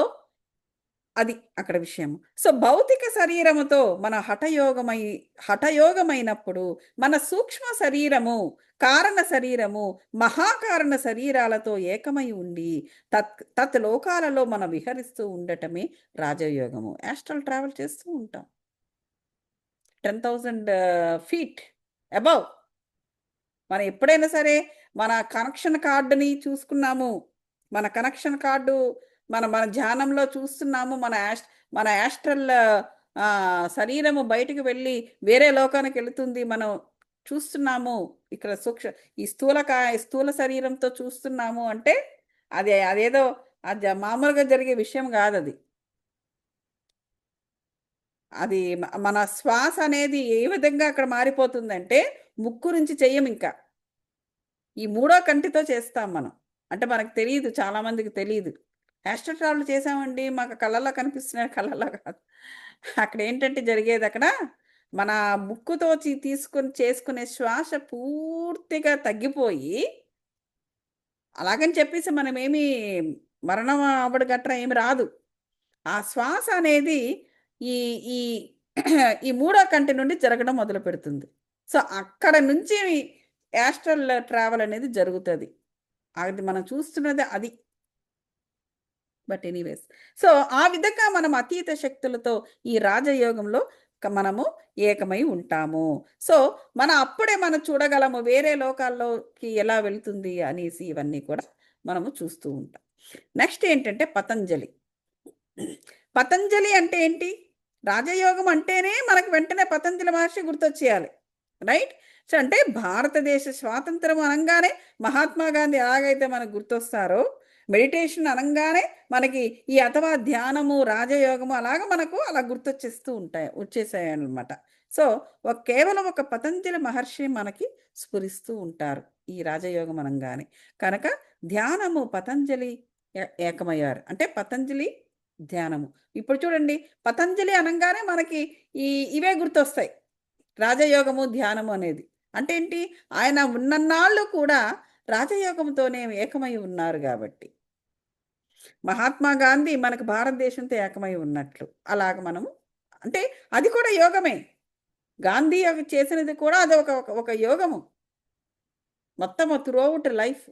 అది అక్కడ విషయం. సో భౌతిక శరీరముతో మన హఠయోగమైనప్పుడు మన సూక్ష్మ శరీరము, కారణ శరీరము, మహాకారణ శరీరాలతో ఏకమై ఉండి తత్ లోకాలలో మనం విహరిస్తూ ఉండటమే రాజయోగము. యాస్ట్రల్ ట్రావెల్ చేస్తూ ఉంటాం 10,000 ఫీట్ అబవ్. మనం ఎప్పుడైనా సరే మన కనెక్షన్ కార్డుని చూసుకున్నాము, మన కనెక్షన్ కార్డు మన మన ధ్యానంలో చూస్తున్నాము, మన యాస్ట్రల్ శరీరము బయటికి వెళ్ళి వేరే లోకానికి వెళుతుంది, మనం చూస్తున్నాము. ఇక్కడ ఈ స్థూల శరీరంతో చూస్తున్నాము అంటే అదేదో అది మామూలుగా జరిగే విషయం కాదు. అది మన శ్వాస అనేది ఏ విధంగా అక్కడ మారిపోతుందంటే ముక్కు నుంచి చెయ్యం, ఇంకా ఈ మూడో కంటితో చేస్తాం మనం. అంటే మనకు తెలియదు, చాలామందికి తెలియదు. యాస్ట్రల్ ట్రావెల్ చేసామండి, మాకు కళ్ళల్లో కనిపిస్తున్నాయి, కళ్ళల్లో కాదు. అక్కడ ఏంటంటే జరిగేది, అక్కడ మన ముక్కుతో తీసుకుని చేసుకునే శ్వాస పూర్తిగా తగ్గిపోయి, అలాగని చెప్పేసి మనమేమి మరణం అవ్వడు గట్రా ఏమి రాదు. ఆ శ్వాస అనేది ఈ ఈ ఈ మూడో కంటి నుండి జరగడం మొదలు పెడుతుంది. సో అక్కడ నుంచి యాస్ట్రల్ ట్రావెల్ అనేది జరుగుతుంది. అది మనం చూస్తున్నది అది. బట్ ఎనీవేస్, సో ఆ విధంగా మనం అతీత శక్తులతో ఈ రాజయోగంలో మనము ఏకమై ఉంటాము. సో అప్పుడే మనం చూడగలము వేరే లోకాల్లోకి ఎలా వెళ్తుంది అనేసి, ఇవన్నీ కూడా మనము చూస్తూ ఉంటాం. నెక్స్ట్ ఏంటంటే పతంజలి. పతంజలి అంటే ఏంటి? రాజయోగం అంటేనే మనకు వెంటనే పతంజలి మహర్షి గుర్తొచ్చేయాలి, రైట్? సో అంటే భారతదేశ స్వాతంత్రం అనగానే మహాత్మా గాంధీ ఎలాగైతే మనకు గుర్తొస్తారో, మెడిటేషన్ అనగానే మనకి ఈ అథవా ధ్యానము, రాజయోగము మనకు అలా వచ్చేసాయి అనమాట. సో కేవలం ఒక పతంజలి మహర్షి మనకి స్ఫురిస్తూ ఉంటారు ఈ రాజయోగం అనగానే. కనుక ధ్యానము పతంజలి ఏకమయ్యారు అంటే పతంజలి ధ్యానము. ఇప్పుడు చూడండి, పతంజలి అనగానే మనకి ఇవే గుర్తొస్తాయి, రాజయోగము, ధ్యానము అనేది. అంటే ఏంటి? ఆయన ఉన్నన్నాళ్ళు కూడా రాజయోగంతోనే ఏకమై ఉన్నారు కాబట్టి. మహాత్మా గాంధీ మనకు భారతదేశంతో ఏకమై ఉన్నట్లు అలాగ మనము, అంటే అది కూడా యోగమే. గాంధీ చేసినది కూడా అది ఒక యోగము, మొత్తం త్రూఅవుట్ లైఫ్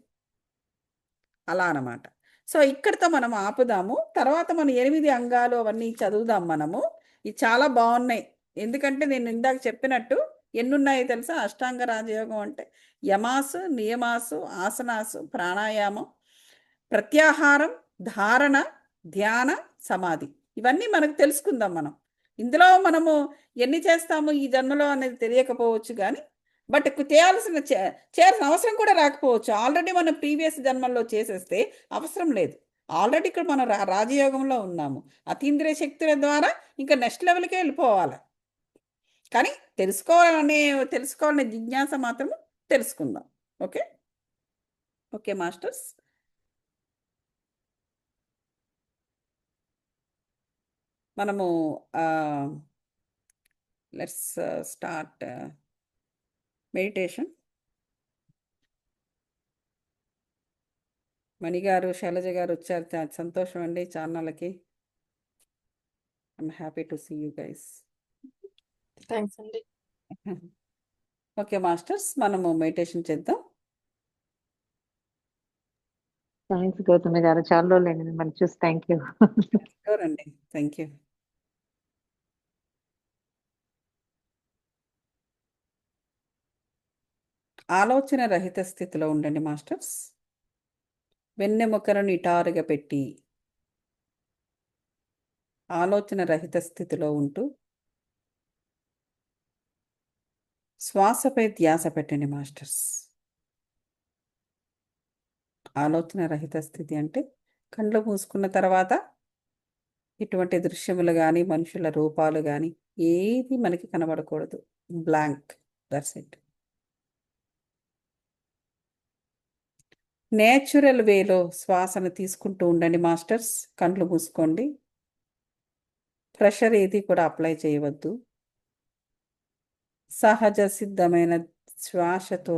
అలా అనమాట. సో ఇక్కడితో మనం ఆపుదాము. తర్వాత మనం 8 అంగాలు అవన్నీ చదువుదాం మనము. ఇది చాలా బాగున్నాయి. ఎందుకంటే నేను ఇందాక చెప్పినట్టు ఎన్నున్నాయో తెలుసా? అష్టాంగ రాజయోగం అంటే యమాసు, నియమాసు, ఆసనాసు, ప్రాణాయామం, ప్రత్యాహారం, ధారణ, ధ్యాన, సమాధి. ఇవన్నీ మనకు తెలుసుకుందాం మనం. ఇందులో మనము ఎన్ని చేస్తాము ఈ జన్మలో అనేది తెలియకపోవచ్చు, కానీ బట్ చేయాల్సిన అవసరం కూడా రాకపోవచ్చు. ఆల్రెడీ మనం ప్రీవియస్ జన్మల్లో చేసేస్తే అవసరం లేదు. ఆల్రెడీ ఇక్కడ మనం రాజయోగంలో ఉన్నాము. అతీంద్రియ శక్తుల ద్వారా ఇంకా నెక్స్ట్ లెవెల్కే వెళ్ళిపోవాలి. కానీ తెలుసుకోవాలనే జిజ్ఞాస మాత్రం తెలుసుకుందాం. ఓకే ఓకే మాస్టర్స్, మనము లెట్స్ స్టార్ట్ మెడిటేషన్. మణిగారు, శైలజ గారు వచ్చారు, సంతోషం అండి. ఛానల్కి I am happy to see you guys. Thanks అండి. ఓకే మాస్టర్స్, మనము మెడిటేషన్ చేద్దాం. థ్యాంక్స్ గౌతమి గారు, చాలా రోజులైంది మిమ్మల్ని చూసి. Thank you. షూర్ అండి, థ్యాంక్ యూ. ఆలోచన రహిత స్థితిలో ఉండండి మాస్టర్స్. వెన్నెముకను నిటారుగా పెట్టి ఆలోచన రహిత స్థితిలో ఉంటూ శ్వాసపై ధ్యాస పెట్టండి మాస్టర్స్. ఆలోచన రహిత స్థితి అంటే కళ్ళు మూసుకున్న తర్వాత ఇటువంటి దృశ్యములు కానీ, మనుషుల రూపాలు కానీ ఏది మనకి కనబడకూడదు. Blank, that's it. నేచురల్ వేలో శ్వాసను తీసుకుంటూ ఉండండి మాస్టర్స్. కళ్ళు మూసుకోండి. ప్రెషర్ ఏది కూడా అప్లై చేయవద్దు. సహజ సిద్ధమైన శ్వాసతో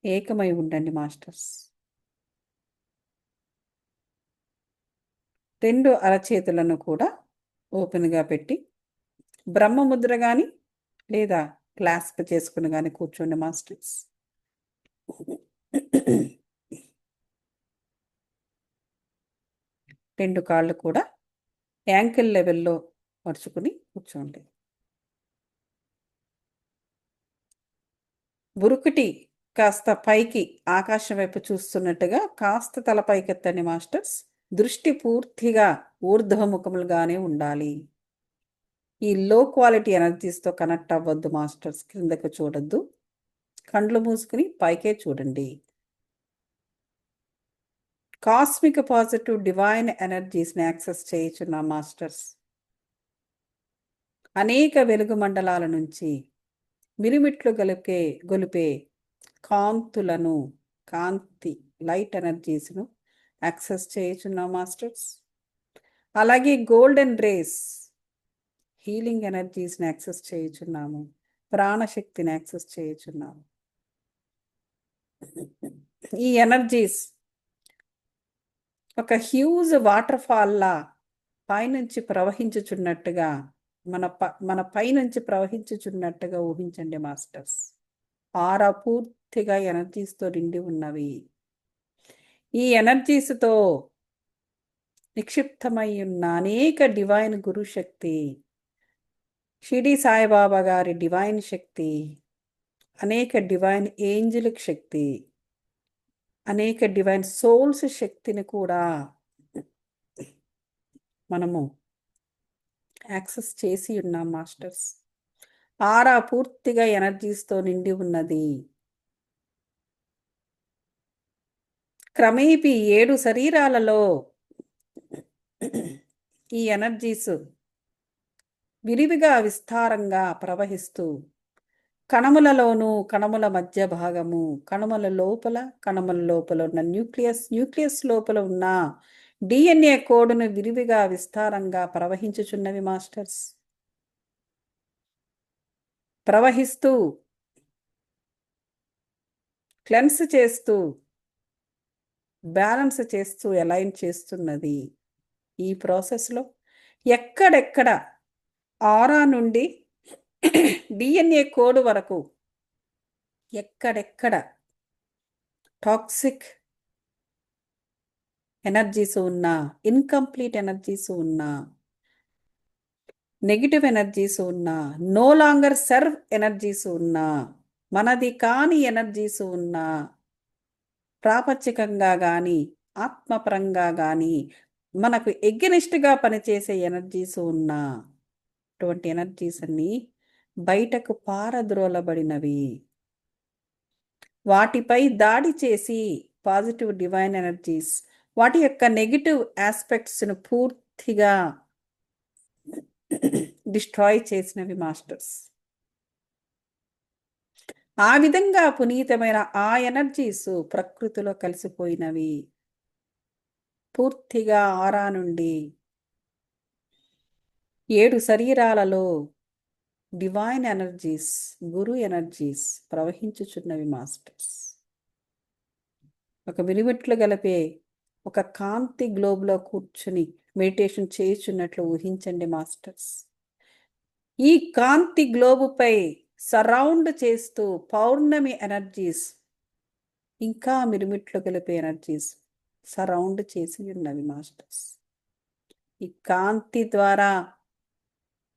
ఏకమై ఉండండి మాస్టర్స్. రెండు అరచేతులను కూడా ఓపెన్గా పెట్టి బ్రహ్మముద్ర కానీ లేదా క్లాస్ప్ చేసుకుని కానీ కూర్చోండి మాస్టర్స్. రెండు కాళ్ళు కూడా యాంకిల్ లెవెల్లో మడుచుకుని కూర్చోండి. బురుకుటి కాస్త పైకి ఆకాశం వైపు చూస్తున్నట్టుగా కాస్త తల పైకెత్తండి మాస్టర్స్. దృష్టి పూర్తిగా ఊర్ధ్వముఖములుగానే ఉండాలి. ఈ లో క్వాలిటీ ఎనర్జీస్తో కనెక్ట్ అవ్వద్దు మాస్టర్స్. క్రిందకు చూడొద్దు, కండ్లు మూసుకుని పైకే చూడండి. కాస్మిక్ పాజిటివ్ డివైన్ ఎనర్జీస్ని యాక్సెస్ చేయుచున్న మాస్టర్స్. అనేక వెలుగు మండలాల నుంచి మిరుమిట్లు గొలిపే కాంతులను, కాంతి లైట్ ఎనర్జీస్ను యాక్సెస్ చేయుచున్నాం మాస్టర్స్. అలాగే గోల్డెన్ రేస్ హీలింగ్ ఎనర్జీస్ని యాక్సెస్ చేయుచున్నాము. ప్రాణశక్తిని యాక్సెస్ చేయుచున్నాము. ఈ ఎనర్జీస్ ఒక హ్యూజ్ వాటర్ ఫాల్లా పైనుంచి ప్రవహించుచున్నట్టుగా మన పైనుంచి ప్రవహించుచున్నట్టుగా ఊహించండి మాస్టర్స్. ఆరా పూర్తిగా ఎనర్జీస్తో నిండి ఉన్నవి. ఈ ఎనర్జీస్తో నిక్షిప్తమై ఉన్న అనేక డివైన్ గురు శక్తి, షిరిడి సాయిబాబా గారి డివైన్ శక్తి, అనేక డివైన్ ఏంజలిక్ శక్తి, అనేక డివైన్ సోల్స్ శక్తిని కూడా మనము యాక్సెస్ చేసి ఉన్నాం మాస్టర్స్. ఆరా పూర్తిగా ఎనర్జీస్తో నిండి ఉన్నది. క్రమేపీ 7 శరీరాలలో ఈ ఎనర్జీస్ విరివిగా విస్తారంగా ప్రవహిస్తూ కణములలోనూ, కణముల మధ్య భాగము, కణముల లోపల ఉన్న న్యూక్లియస్ లోపల ఉన్న DNA కోడ్ను విరివిగా విస్తారంగా ప్రవహించుచున్నవి మాస్టర్స్. ప్రవహిస్తూ క్లెన్స్ చేస్తూ బ్యాలెన్స్ చేస్తూ అలైన్ చేస్తున్నది. ఈ ప్రాసెస్లో ఎక్కడెక్కడ ఆరా నుండి DNA కోడ్ వరకు ఎక్కడెక్కడ టాక్సిక్ ఎనర్జీస్ ఉన్నా, ఇన్కంప్లీట్ ఎనర్జీస్ ఉన్నా, నెగిటివ్ ఎనర్జీస్ ఉన్నా, నో లాంగర్ సర్వ్ ఎనర్జీస్ ఉన్నా, మనది కాని ఎనర్జీస్ ఉన్నా, ప్రాపంచికంగా కానీ ఆత్మపరంగా కానీ మనకు ఎగ్నెస్ట్గా పనిచేసే ఎనర్జీస్ ఉన్నా, అటువంటి ఎనర్జీస్ అన్నీ బయటకు పారద్రోలబడినవి. వాటిపై దాడి చేసి పాజిటివ్ డివైన్ ఎనర్జీస్ వాటి యొక్క నెగిటివ్ ఆస్పెక్ట్స్ను పూర్తిగా డిస్ట్రాయ్ చేసినవి మాస్టర్స్. ఆ విధంగా పునీతమైన ఆ ఎనర్జీస్ ప్రకృతిలో కలిసిపోయినవి. పూర్తిగా ఆరా నుండి 7 శరీరాలలో డివైన్ ఎనర్జీస్, గురు ఎనర్జీస్ ప్రవహించుచున్నవి మాస్టర్స్. ఒక మిలిమిట్లు గలిపే ఒక కాంతి గ్లోబ్లో కూర్చుని మెడిటేషన్ చేయుచున్నట్లు ఊహించండి మాస్టర్స్. ఈ కాంతి గ్లోబుపై సరౌండ్ చేస్తూ పౌర్ణమి ఎనర్జీస్, ఇంకా మిరుమిట్లు గలిపే ఎనర్జీస్ సరౌండ్ చేసి ఉన్నవి మాస్టర్స్. ఈ కాంతి ద్వారా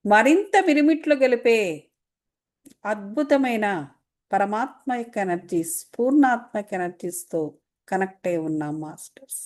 మరింత మిరుమిట్లు గలిపే అద్భుతమైన పరమాత్మక ఎనర్జీస్, పూర్ణాత్మక ఎనర్జీస్తో కనెక్ట్ అయి ఉన్నాం మాస్టర్స్.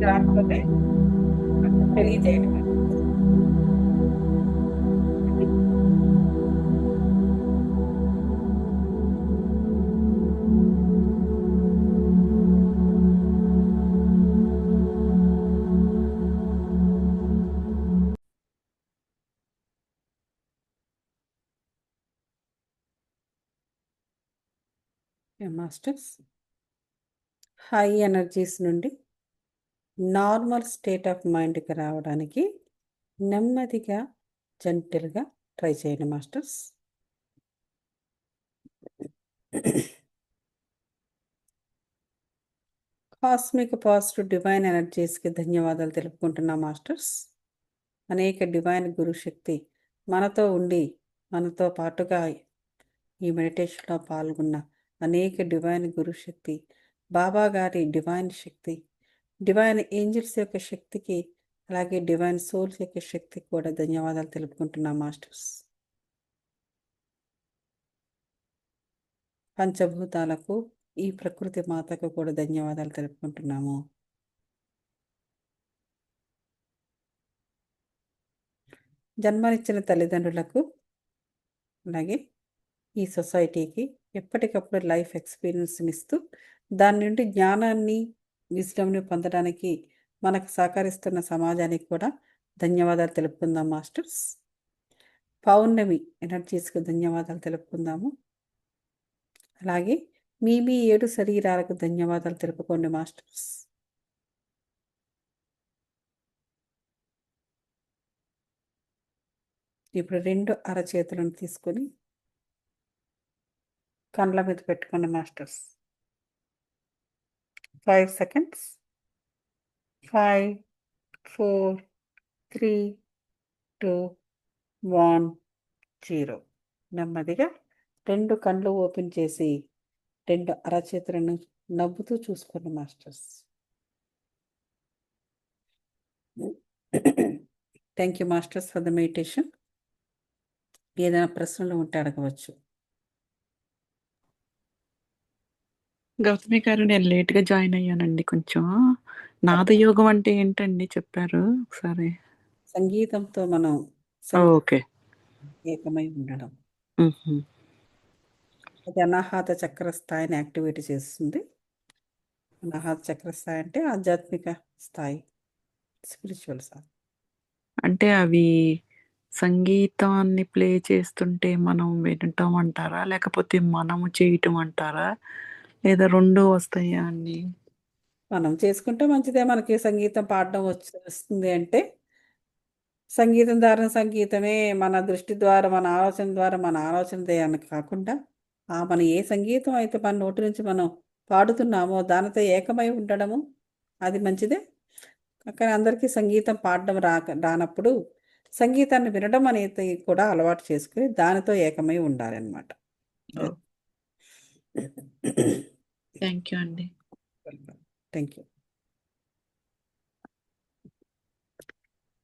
రాకపోతే తెలియజేయడం. మాస్టర్స్ హై ఎనర్జీస్ నుండి నార్మల్ స్టేట్ ఆఫ్ మైండ్కి రావడానికి నెమ్మదిగా జెంటిల్గా ట్రై చేయండి మాస్టర్స్. కాస్మిక్ పాజిటివ్ డివైన్ ఎనర్జీస్కి ధన్యవాదాలు తెలుపుకుంటున్నా మాస్టర్స్. అనేక డివైన్ గురుశక్తి మనతో ఉండి మనతో పాటుగా ఈ మెడిటేషన్లో పాల్గొన్న అనేక డివైన్ గురుశక్తి, బాబా గారి డివైన్ శక్తి, డివైన్ ఏంజిల్స్ యొక్క శక్తికి, అలాగే డివైన్ సోల్స్ యొక్క శక్తికి కూడా ధన్యవాదాలు తెలుపుకుంటున్నా మాస్టర్స్. పంచభూతాలకు, ఈ ప్రకృతి మాతకు కూడా ధన్యవాదాలు తెలుపుకుంటున్నాము. జన్మనిచ్చిన తల్లిదండ్రులకు, అలాగే ఈ సొసైటీకి ఎప్పటికప్పుడు లైఫ్ ఎక్స్పీరియన్స్ని ఇస్తూ దాని నుండి జ్ఞానాన్ని, విజ్డమ్ని పొందడానికి మనకు సహకరిస్తున్న సమాజానికి కూడా ధన్యవాదాలు తెలుపుకుందాం మాస్టర్స్. పౌర్ణమి ఎనర్జీస్కి ధన్యవాదాలు తెలుపుకుందాము. అలాగే మీ 7 శరీరాలకు ధన్యవాదాలు తెలుపుకోండి మాస్టర్స్. ఇప్పుడు 2 అరచేతులను తీసుకొని కండ్ల మీద పెట్టుకోండి మాస్టర్స్. 5 సెకండ్స్. 5, 4, 3, 2, 1, 0. నెమ్మదిగా 2 కళ్ళు ఓపెన్ చేసి 2 అరచేతులను నవ్వుతూ చూసుకోండి masters. Thank you masters for the meditation. ఏదైనా ప్రశ్నలు ఉంటే అడగవచ్చు. గౌతమి గారు, నేను లేట్గా జాయిన్ అయ్యానండి. కొంచెం నాదయోగం అంటే ఏంటండి చెప్పారు ఒకసారి? సంగీతంతో మనం ఓకే. ఏకమై ఉండడం. మ్హూ. అది అనాహత చక్ర స్థాయిని యాక్టివేట్ చేస్తుంది. అనాహత చక్ర స్థాయి అంటే ఆధ్యాత్మిక స్థాయి, స్పిరిచువల్ స్థాయి. అంటే అవి సంగీతాన్ని ప్లే చేస్తుంటే మనం వినటం అంటారా, లేకపోతే మనము చేయటం అంటారా, లేదా రెండు వస్తాయా అండి? మనం చేసుకుంటే మంచిదే. మనకి సంగీతం పాడడం వస్తుంది అంటే సంగీతం ద్వారా సంగీతమే మన దృష్టి ద్వారా, మన ఆలోచన ద్వారా, మన ఆలోచనదే అని కాకుండా మనం ఏ సంగీతం అయితే మన నోటి నుంచి మనం పాడుతున్నామో దానితో ఏకమై ఉండడము అది మంచిదే. కానీ అందరికీ సంగీతం పాడడం రానప్పుడు సంగీతాన్ని వినడం అనేది కూడా అలవాటు చేసుకుని దానితో ఏకమై ఉండాలన్నమాట. థ్యాంక్ యూ అండి. Thank you.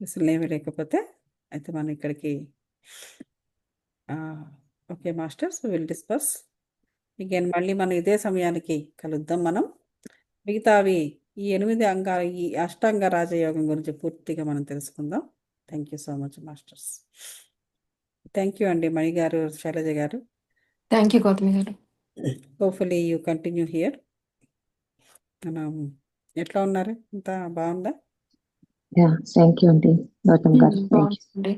అసలు ఏమీ లేకపోతే అయితే మనం ఇక్కడికి okay masters, will discuss again. మళ్ళీ మనం ఇదే సమయానికి కలుద్దాం. మనం మిగతావి ఈ 8 అంగాలు, ఈ అష్టాంగ రాజయోగం గురించి పూర్తిగా మనం తెలుసుకుందాం. Thank you so much masters. Thank you అండి మణి గారు, శైలజ గారు. థ్యాంక్ యూ గౌతమి గారు. Hopefully you continue here. మనం ఎట్లా ఉన్నారు? అంతా బాగుందా? థ్యాంక్ యూ అండి గౌతమ్ గారు. Thank you. బాగుంది.